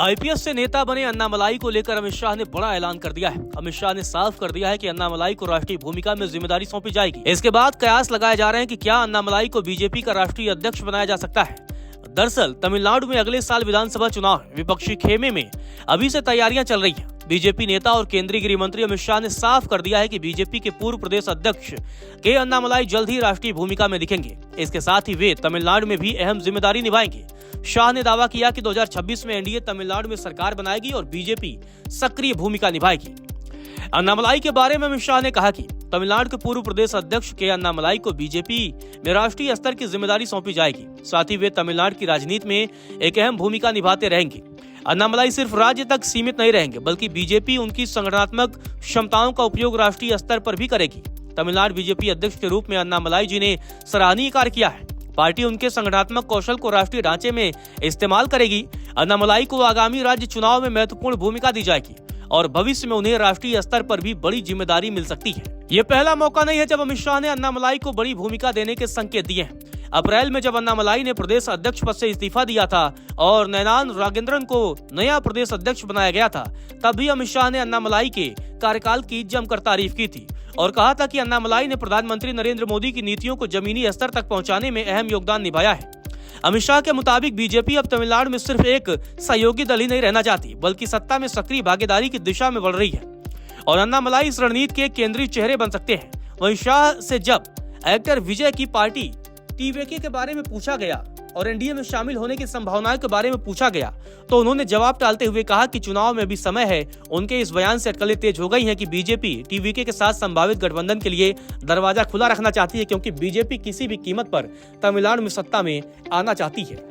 IPS से नेता बने अन्नामलाई को लेकर अमित शाह ने बड़ा ऐलान कर दिया है। अमित शाह ने साफ कर दिया है कि अन्नामलाई को राष्ट्रीय भूमिका में जिम्मेदारी सौंपी जाएगी। इसके बाद कयास लगाए जा रहे हैं कि क्या अन्नामलाई को बीजेपी का राष्ट्रीय अध्यक्ष बनाया जा सकता है। दरअसल तमिलनाडु में अगले साल विधानसभा चुनाव है। विपक्षी खेमे में अभी से तैयारियां चल रही हैं। बीजेपी नेता और केंद्रीय गृह मंत्री अमित शाह ने साफ कर दिया है कि बीजेपी के पूर्व प्रदेश अध्यक्ष के अन्नामलाई जल्द ही राष्ट्रीय भूमिका में दिखेंगे। इसके साथ ही वे तमिलनाडु में भी अहम जिम्मेदारी निभाएंगे। शाह ने दावा किया कि 2026 में एनडीए तमिलनाडु में सरकार बनाएगी और बीजेपी सक्रिय भूमिका निभाएगी। अन्नामलाई के बारे में अमित शाह ने कहा कि तमिलनाडु के पूर्व प्रदेश अध्यक्ष के अन्नामलाई को बीजेपी में राष्ट्रीय स्तर की जिम्मेदारी सौंपी जाएगी। साथ ही वे तमिलनाडु की राजनीति में एक अहम भूमिका निभाते रहेंगे। अन्नामलाई सिर्फ राज्य तक सीमित नहीं रहेंगे, बल्कि बीजेपी उनकी संगठनात्मक क्षमताओं का उपयोग राष्ट्रीय स्तर पर भी करेगी। तमिलनाडु बीजेपी अध्यक्ष के रूप में अन्नामलाई जी ने सराहनीय कार्य किया है। पार्टी उनके संगठनात्मक कौशल को राष्ट्रीय ढांचे में इस्तेमाल करेगी। अन्नामलाई को आगामी राज्य चुनाव में महत्वपूर्ण भूमिका दी जाएगी और भविष्य में उन्हें राष्ट्रीय स्तर पर भी बड़ी जिम्मेदारी मिल सकती है। ये पहला मौका नहीं है जब अमित शाह ने अन्नामलाई को बड़ी भूमिका देने के संकेत दिए हैं। अप्रैल में जब अन्नामलाई ने प्रदेश अध्यक्ष पद से इस्तीफा दिया था और नैनान रागेंद्रन को नया प्रदेश अध्यक्ष बनाया गया था, तब भी अमित शाह ने अन्नामलाई के कार्यकाल की जमकर तारीफ की थी और कहा था कि अन्नामलाई ने प्रधानमंत्री नरेंद्र मोदी की नीतियों को जमीनी स्तर तक पहुंचाने में अहम योगदान निभाया है। अमित शाह के मुताबिक बीजेपी अब तमिलनाडु में सिर्फ एक सहयोगी दल ही नहीं रहना चाहती, बल्कि सत्ता में सक्रिय भागीदारी की दिशा में बढ़ रही है और अन्नामलाई इस रणनीति के केंद्रीय चेहरे बन सकते हैं। वहीं शाह से जब एक्टर विजय की पार्टी टीवीके के बारे में पूछा गया और एनडीए में शामिल होने की संभावनाओं के बारे में पूछा गया, तो उन्होंने जवाब टालते हुए कहा कि चुनाव में भी समय है। उनके इस बयान से अटकलें तेज हो गई हैं कि बीजेपी टीवीके के साथ संभावित गठबंधन के लिए दरवाजा खुला रखना चाहती है, क्योंकि बीजेपी किसी भी कीमत पर तमिलनाडु में सत्ता में आना चाहती है।